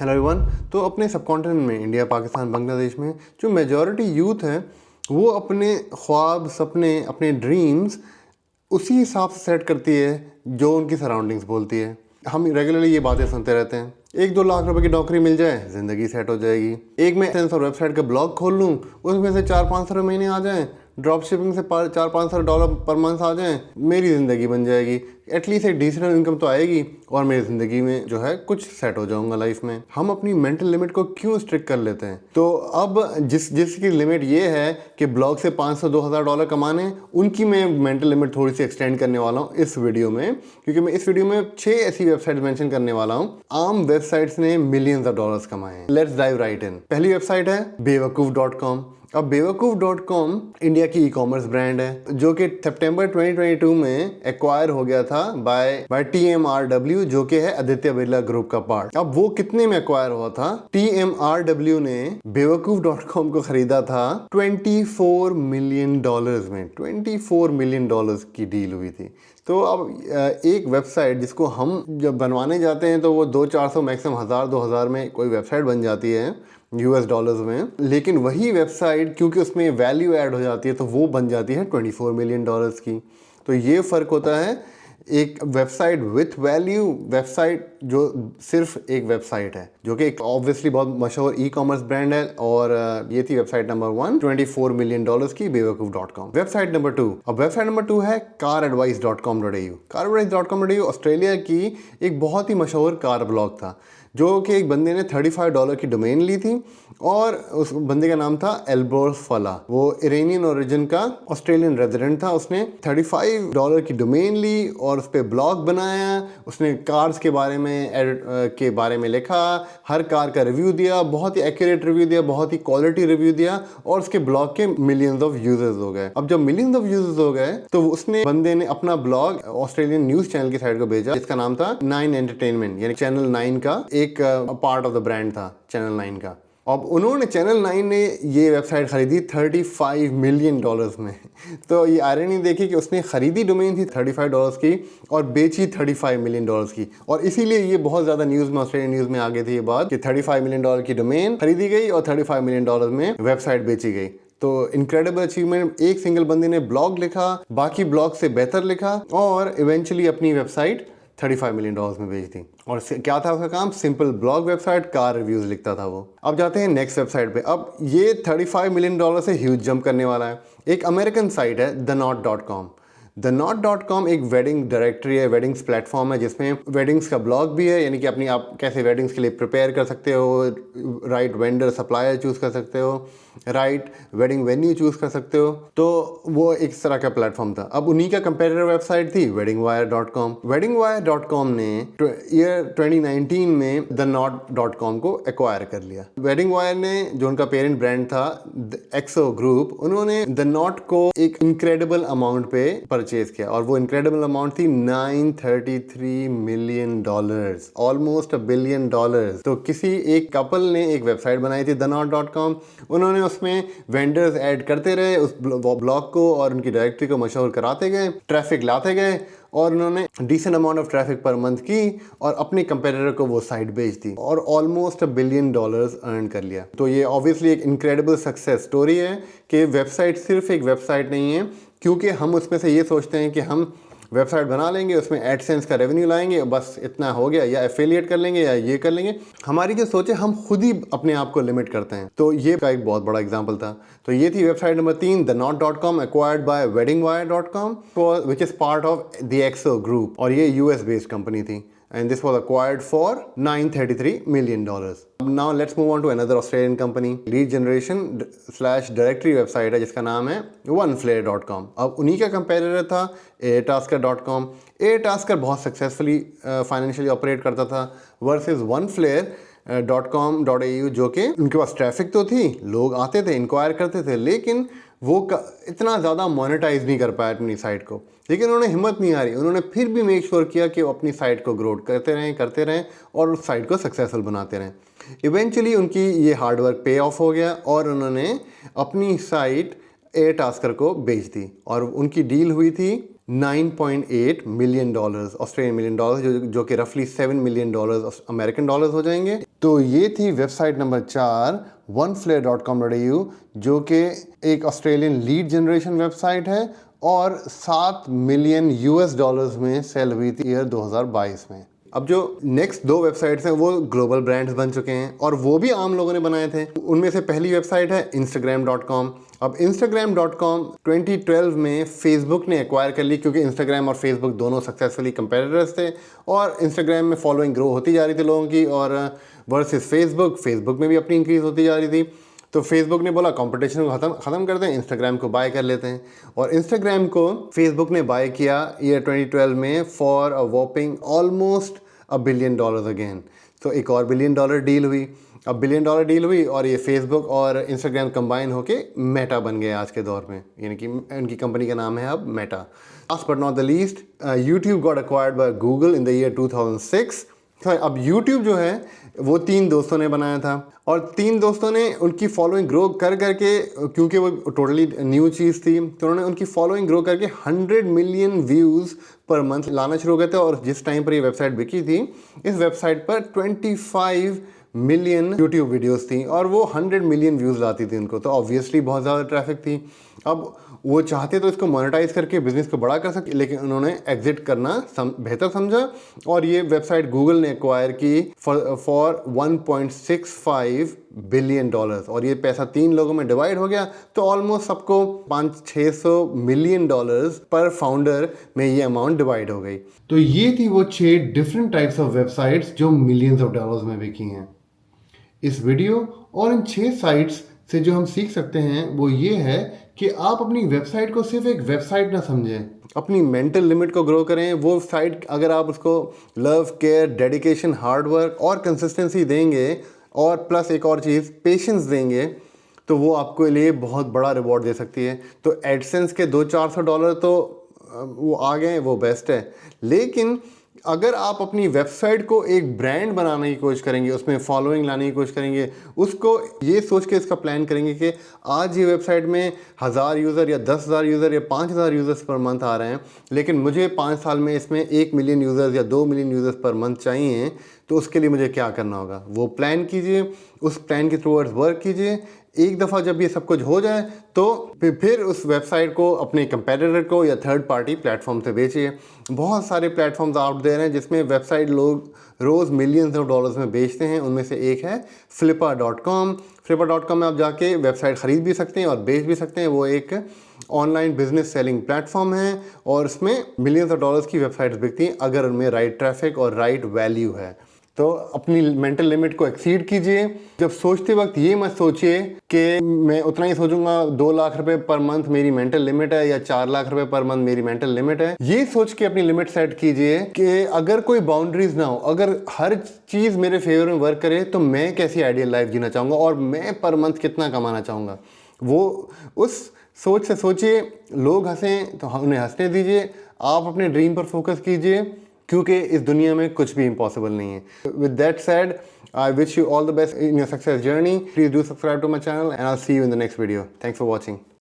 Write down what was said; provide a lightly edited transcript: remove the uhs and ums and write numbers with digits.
Hello everyone. तो अपने सब कॉन्टिनेंट में इंडिया, पाकिस्तान, बांग्लादेश में जो मेजॉरिटी यूथ है वो अपने ख्वाब, सपने, अपने ड्रीम्स उसी हिसाब से सेट करती है जो उनकी सराउंडिंग्स बोलती है। हम रेगुलरली ये बातें सुनते रहते हैं, 1-2 लाख रुपए की नौकरी मिल जाए ज़िंदगी सेट हो जाएगी। एक मैं सेंसर वेबसाइट का ब्लॉग खोल लूँ, उसमें से 400-500 महीने आ जाएं, ड्रॉप शिपिंग से $400-500 पर मंथ आ जाएं, मेरी ज़िंदगी बन जाएगी। एटलीस्ट एक डिसेंट इनकम तो आएगी और मेरी ज़िंदगी में जो है कुछ सेट हो जाऊंगा लाइफ में। हम अपनी मेंटल लिमिट को क्यों स्ट्रिक्ट कर लेते हैं? तो अब जिसकी लिमिट ये है कि ब्लॉग से $500-2,000 कमाने, उनकी मैं मेंटल लिमिट थोड़ी सी एक्सटेंड करने वाला हूँ इस वीडियो में, क्योंकि मैं इस वीडियो में 6 ऐसी वेबसाइट मेंशन करने वाला हूँ आम वेबसाइट्स ने मिलियंस ऑफ डॉलर्स कमाए हैं। लेट्स डाइव राइट इन। पहली वेबसाइट है बेवकूफ.com। अब बेवकूफ.com इंडिया की ई-कॉमर्स ब्रांड है जो कि सितंबर 2022 में एक्वायर हो गया था बाय TMRW, जो कि है आदित्य बिरला ग्रुप का पार्ट। अब वो कितने में एक्वायर हुआ था? TMRW ने बेवकूफ.com को खरीदा था $24 मिलियन में। $24 मिलियन की डील हुई थी। तो अब एक वेबसाइट जिसको हम जब बनवाने जाते हैं तो वो 200-400 मैक्सिमम 1000-2000 में कोई वेबसाइट बन जाती है US डॉलर्स में, लेकिन वही वेबसाइट क्योंकि उसमें वैल्यू ऐड हो जाती है तो वो बन जाती है $24 मिलियन की। तो ये फ़र्क होता है एक वेबसाइट विथ वैल्यू, वेबसाइट जो सिर्फ एक वेबसाइट है, जो कि एक ऑब्वियसली बहुत मशहूर ई-कॉमर्स ब्रांड है। और ये थी वेबसाइट नंबर 1, $24 मिलियन की बेवकूफ.com। वेबसाइट नंबर 2, अब वेबसाइट नंबर 2 है caradvice.com.au। caradvice.com.au ऑस्ट्रेलिया की एक बहुत ही मशहूर कार ब्लॉग था, जो कि एक बंदे ने $35 की डोमेन ली थी और उस बंदे का नाम था एल्बोर्स फला। वो इरानियन ओरिजिन का ऑस्ट्रेलियन रेजिडेंट था। उसने $35 की डोमेन ली और उस पर ब्लॉग बनाया। उसने कार्स के बारे में लिखा, हर कार का रिव्यू दिया, बहुत ही एक्यूरेट रिव्यू दिया, बहुत ही क्वालिटी रिव्यू दिया और उसके ब्लॉग के मिलियंस ऑफ यूजर्स हो गए। अब जब मिलियंस ऑफ यूजर्स हो गए तो उसने बंदे ने अपना ब्लॉग ऑस्ट्रेलियन न्यूज चैनल की साइट को भेजा, जिसका नाम था 9 एंटरटेनमेंट, यानी चैनल 9 का एक पार्ट ऑफ द ब्रांड था चैनल 9 का। अब उन्होंने चैनल 9 ने ये वेबसाइट खरीदी $35 मिलियन में। तो ये आयरनी देखी कि उसने खरीदी डोमेन थी $35 की और बेची $35 मिलियन की। और इसीलिए ये बहुत ज़्यादा न्यूज़ में, ऑस्ट्रेलियन न्यूज़ में आ गई थी ये बात कि $35 मिलियन की डोमेन खरीदी गई और $35 मिलियन में वेबसाइट बेची गई। तो इनक्रेडिबल अचीवमेंट। एक सिंगल बंदे ने ब्लॉग लिखा, बाकी ब्लॉग से बेहतर लिखा और इवेंचुअली अपनी वेबसाइट $35 मिलियन में बेच दी। और क्या था उसका काम? Simple blog website, car reviews लिखता था वो। अब जाते हैं नेक्स्ट वेबसाइट पे। अब ये $35 मिलियन से ह्यूज जंप करने वाला है। एक अमेरिकन साइट है TheKnot.com। TheKnot.com एक वेडिंग डायरेक्टरी है, वेडिंग्स प्लेटफॉर्म है, जिसमें वेडिंग्स का ब्लॉग भी है, यानी कि अपनी आप कैसे वेडिंग्स के लिए प्रिपेयर कर सकते हो, राइट वेंडर सप्लायर चूज़ कर सकते हो, राइट वेडिंग वेन्यू चूज़ कर सकते हो। तो वो एक तरह का प्लेटफॉर्म था। अब उन्हीं का कंपेटिटर वेबसाइट थी weddingwire.com। weddingwire.com ने ईयर 2019 में TheKnot.com को एक्वायर कर लिया। weddingwire ने, जो उनका पेरेंट ब्रांड था एक्सो ग्रुप, उन्होंने TheKnot को एक इनक्रेडिबल अमाउंट पे परचेज किया और वो इनक्रेडिबल अमाउंट थी $933 मिलियन, ऑलमोस्ट $1 बिलियन। तो किसी एक कपल ने एक वेबसाइट बनाई थी TheKnot.com। उन्होंने उसमें वेंडर्स ऐड करते रहे उस ब्लॉग को और उनकी डायरेक्टरी को मशहूर कराते गए, ट्रैफिक लाते गए और उन्होंने डिसेंट अमाउंट ऑफ ट्रैफिक पर मंथ की और अपने कंपेटिटर को वो साइट बेच दी और ऑलमोस्ट $1 बिलियन अर्न कर लिया। तो ये ऑब्वियसली एक इनक्रेडिबल सक्सेस स्टोरी है कि वेबसाइट सिर्फ एक वेबसाइट नहीं है, क्योंकि हम उसमें से ये सोचते हैं कि हम वेबसाइट बना लेंगे, उसमें एडसेंस का रेवेन्यू लाएंगे, बस इतना हो गया, या एफिलिएट कर लेंगे या ये कर लेंगे। हमारी जो सोचे, हम खुद ही अपने आप को लिमिट करते हैं। तो ये का एक बहुत बड़ा एग्जांपल था। तो ये थी website number 3, TheKnot.com, acquired by weddingwire.com, which is part of the XO group, और ये US बेस्ड कंपनी थी। And this was acquired for $933 million. Now let's move on to another Australian company, lead generation / directory website है जिसका नाम है OneFlare.com। अब उन्हीं का कंपेटिटर था Airtasker.com। Airtasker बहुत सक्सेसफुली फाइनेंशियली ऑपरेट करता था वर्सेस OneFlare.com.au, जो कि उनके पास ट्रैफिक तो थी, लोग आते थे, इंक्वायर करते थे, लेकिन वो इतना ज़्यादा मोनेटाइज नहीं कर पाया अपनी साइट को। लेकिन उन्होंने हिम्मत नहीं हारी, उन्होंने फिर भी मेक श्योर किया कि वो अपनी साइट को ग्रो करते रहें और उस साइट को सक्सेसफुल बनाते रहें। इवेंचुअली उनकी ये हार्डवर्क पे ऑफ हो गया और उन्होंने अपनी साइट एयरटास्कर को बेच दी और उनकी डील हुई थी $9.8 मिलियन ऑस्ट्रेलियन मिलियन, जो कि रफली $7 मिलियन अमेरिकन डॉलर्स हो जाएंगे। तो ये थी वेबसाइट नंबर 4 oneflare.com.au, जो कि एक ऑस्ट्रेलियन लीड जनरेशन वेबसाइट है और 7 मिलियन यूएस डॉलर्स में सेल हुई थी ईयर 2022 में। अब जो नेक्स्ट 2 वेबसाइट्स हैं वो ग्लोबल ब्रांड्स बन चुके हैं और वो भी आम लोगों ने बनाए थे। उनमें से पहली वेबसाइट है Instagram.com। अब Instagram.com 2012 में फेसबुक ने एक्वायर कर ली, क्योंकि Instagram और फेसबुक दोनों सक्सेसफुली कंपेटिटर्स थे और Instagram में फॉलोइंग ग्रो होती जा रही थी लोगों की, और वर्सेस फेसबुक में भी अपनी इंक्रीज होती जा रही थी। तो फेसबुक ने बोला कंपटीशन को ख़त्म कर दें, इंस्टाग्राम को बाय कर लेते हैं, और इंस्टाग्राम को फेसबुक ने बाय किया ईयर 2012 में for a whopping almost $1 billion again. तो एक और $1 बिलियन डील हुई। अब $1 बिलियन डील हुई और ये फेसबुक और इंस्टाग्राम कंबाइन होके मेटा बन गए आज के दौर में, यानी कि उनकी कंपनी का नाम है अब Meta. Last but not the least, YouTube got acquired by Google in the year 2006। अब YouTube जो है वो 3 दोस्तों ने बनाया था, और 3 दोस्तों ने उनकी फॉलोइंग ग्रो कर करके, क्योंकि वो टोटली न्यू चीज़ थी, तो उन्होंने उनकी फॉलोइंग ग्रो करके 100 मिलियन व्यूज़ पर मंथ लाना शुरू कर थे। और जिस टाइम पर ये वेबसाइट बिकी थी, इस वेबसाइट पर 25 मिलियन यूट्यूब वीडियोस थी और वो 100 मिलियन व्यूज़ लाती थी उनको, तो ऑब्वियसली बहुत ज़्यादा ट्रैफिक थी। अब वो चाहते तो इसको मोनेटाइज करके बिजनेस को बड़ा कर सकते, लेकिन उन्होंने एग्जिट करना बेहतर समझा और ये वेबसाइट गूगल ने एक्वायर की फॉर $1.65 बिलियन, और ये पैसा 3 लोगों में डिवाइड हो गया, तो ऑलमोस्ट सबको $500-600 मिलियन पर फाउंडर में ये अमाउंट डिवाइड हो गई। तो ये थी वो 6 डिफरेंट टाइप्स ऑफ वेबसाइट्स जो मिलियंस ऑफ डॉलर्स में बिकी हैं। इस वीडियो और इन 6 साइट्स से जो हम सीख सकते हैं वो ये है कि आप अपनी वेबसाइट को सिर्फ एक वेबसाइट ना समझें, अपनी मेंटल लिमिट को ग्रो करें। वो साइट अगर आप उसको लव, केयर, डेडिकेशन, हार्डवर्क और कंसिस्टेंसी देंगे, और प्लस एक और चीज़ पेशेंस देंगे, तो वो आपको लिए बहुत बड़ा रिवॉर्ड दे सकती है। तो एडसेंस के $200-400 तो वो आ गए, वो बेस्ट है। लेकिन अगर आप अपनी वेबसाइट को एक ब्रांड बनाने की कोशिश करेंगे, उसमें फॉलोइंग लाने की कोशिश करेंगे, उसको ये सोच के इसका प्लान करेंगे कि आज ये वेबसाइट में 1000 यूज़र या 10,000 यूज़र या 5000 यूज़र्स पर मंथ आ रहे हैं, लेकिन मुझे 5 साल में इसमें 1 मिलियन यूज़र्स या 2 मिलियन यूज़र्स पर मंथ चाहिए, तो उसके लिए मुझे क्या करना होगा, वो प्लान कीजिए, उस प्लान के टुवर्ड्स वर्क कीजिए। एक दफ़ा जब ये सब कुछ हो जाए तो फिर उस वेबसाइट को अपने कंपेटिटर को या थर्ड पार्टी प्लेटफॉर्म से बेचिए। बहुत सारे प्लेटफॉर्म्स आउट देयर हैं जिसमें वेबसाइट लोग रोज़ मिलियंस ऑफ डॉलर्स में बेचते हैं। उनमें से एक है Flippa.com। Flippa.com में आप जाके वेबसाइट ख़रीद भी सकते हैं और बेच भी सकते हैं। वो एक ऑनलाइन बिजनेस सेलिंग प्लेटफॉर्म है और उसमें मिलियंस ऑफ डॉलर्स की वेबसाइट्स बिकती हैं अगर उनमें राइट ट्रैफिक और राइट वैल्यू है। तो अपनी मेंटल लिमिट को एक्सीड कीजिए। जब सोचते वक्त ये मत सोचिए कि मैं उतना ही सोचूंगा, 2 लाख रुपए पर मंथ मेरी मेंटल लिमिट है या 4 लाख रुपए पर मंथ मेरी मेंटल लिमिट है। ये सोच के अपनी लिमिट सेट कीजिए कि अगर कोई बाउंड्रीज ना हो, अगर हर चीज़ मेरे फेवर में वर्क करे, तो मैं कैसी आइडियल लाइफ जीना चाहूँगा और मैं पर मंथ कितना कमाना चाहूँगा। वो उस सोच से सोचिए। लोग हंसें तो उन्हें हंसने दीजिए, आप अपने ड्रीम पर फोकस कीजिए, क्योंकि इस दुनिया में कुछ भी इम्पॉसिबल नहीं है। With that said, I wish you all the best in your success journey. Please do subscribe to my channel and I'll see you in the next video. Thanks for watching.